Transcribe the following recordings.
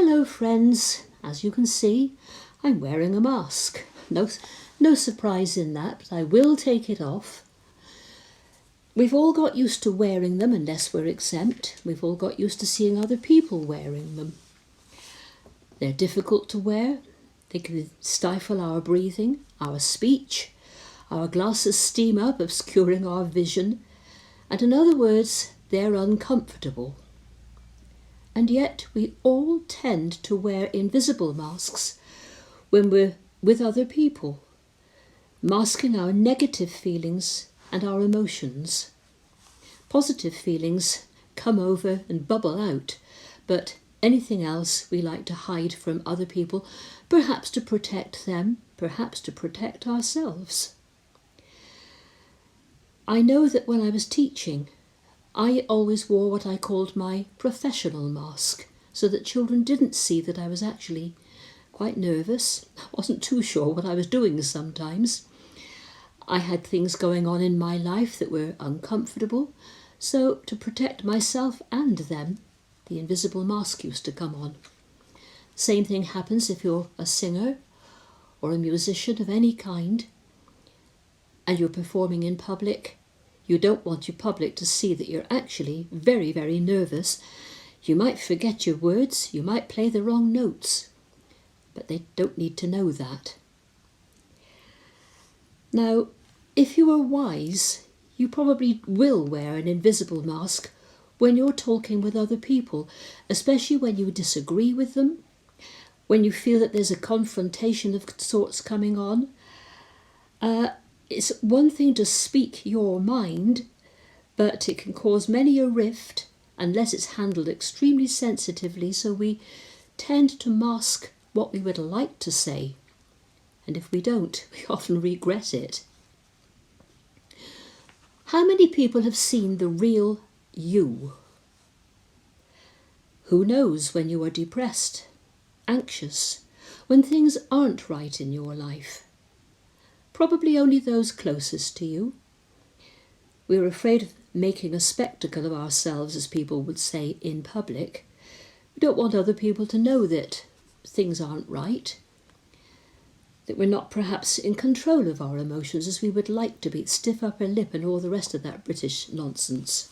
Hello friends, as you can see, I'm wearing a mask. No surprise in that, but I will take it off. We've all got used to wearing them unless we're exempt. We've all got used to seeing other people wearing them. They're difficult to wear. They can stifle our breathing, our speech. Our glasses steam up, obscuring our vision. And in other words, they're uncomfortable. And yet we all tend to wear invisible masks when we're with other people, masking our negative feelings and our emotions. Positive feelings come over and bubble out, but anything else we like to hide from other people, perhaps to protect them, perhaps to protect ourselves. I know that when I was teaching, I always wore what I called my professional mask, so that children didn't see that I was actually quite nervous. I wasn't too sure what I was doing sometimes. I had things going on in my life that were uncomfortable, so to protect myself and them, the invisible mask used to come on. Same thing happens if you're a singer or a musician of any kind and you're performing in public. You don't want your public to see that you're actually very, very nervous. You might forget your words, you might play the wrong notes, but they don't need to know that. Now, if you are wise, you probably will wear an invisible mask when you're talking with other people, especially when you disagree with them, when you feel that there's a confrontation of sorts coming on. It's one thing to speak your mind, but it can cause many a rift unless it's handled extremely sensitively, so we tend to mask what we would like to say. And if we don't, we often regret it. How many people have seen the real you? Who knows when you are depressed, anxious, when things aren't right in your life? Probably only those closest to you. We're afraid of making a spectacle of ourselves, as people would say, in public. We don't want other people to know that things aren't right, that we're not perhaps in control of our emotions as we would like to be, stiff upper lip and all the rest of that British nonsense.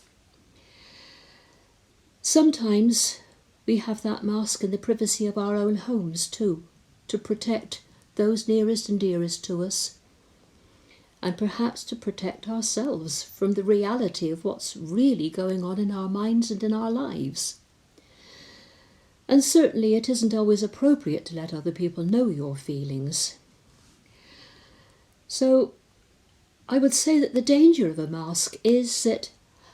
Sometimes we have that mask in the privacy of our own homes too, to protect those nearest and dearest to us, and perhaps to protect ourselves from the reality of what's really going on in our minds and in our lives. And certainly it isn't always appropriate to let other people know your feelings. So I would say that the danger of a mask is that,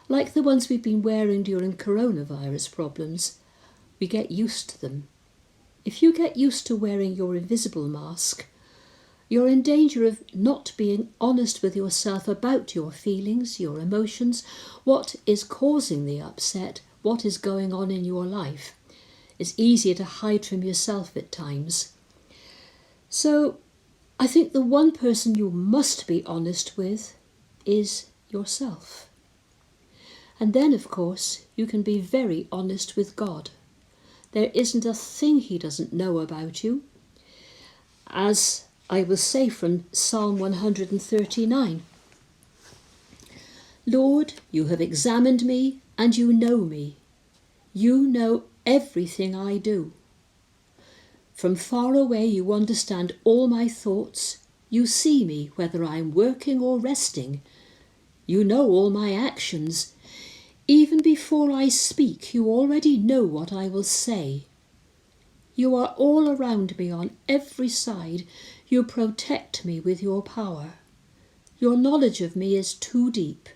like the ones we've been wearing during coronavirus problems, we get used to them. If you get used to wearing your invisible mask, you're in danger of not being honest with yourself about your feelings, your emotions, what is causing the upset, what is going on in your life. It's easier to hide from yourself at times. So I think the one person you must be honest with is yourself. And then, of course, you can be very honest with God. There isn't a thing he doesn't know about you. As I will say from Psalm 139, Lord, you have examined me and you know me. You know everything I do. From far away you understand all my thoughts. You see me whether I am working or resting. You know all my actions. Even before I speak, you already know what I will say. You are all around me on every side. You protect me with your power. Your knowledge of me is too deep.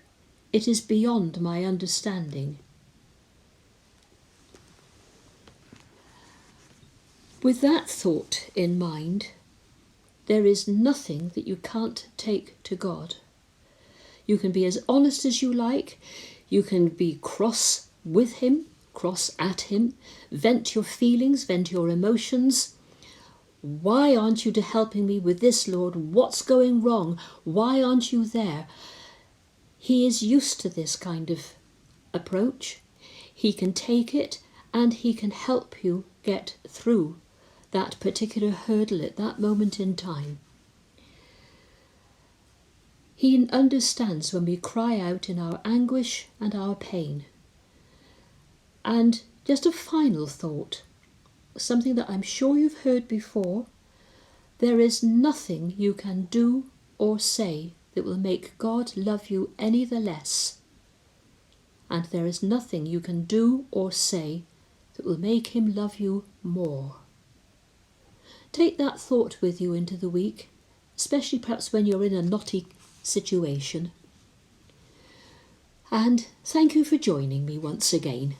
It is beyond my understanding. With that thought in mind, there is nothing that you can't take to God. You can be as honest as you like. You can be cross with him, cross at him, vent your feelings, vent your emotions. Why aren't you helping me with this, Lord? What's going wrong? Why aren't you there? He is used to this kind of approach. He can take it and he can help you get through that particular hurdle at that moment in time. He understands when we cry out in our anguish and our pain. And just a final thought, something that I'm sure you've heard before: there is nothing you can do or say that will make God love you any the less. And there is nothing you can do or say that will make him love you more. Take that thought with you into the week, especially perhaps when you're in a knotty situation. And thank you for joining me once again.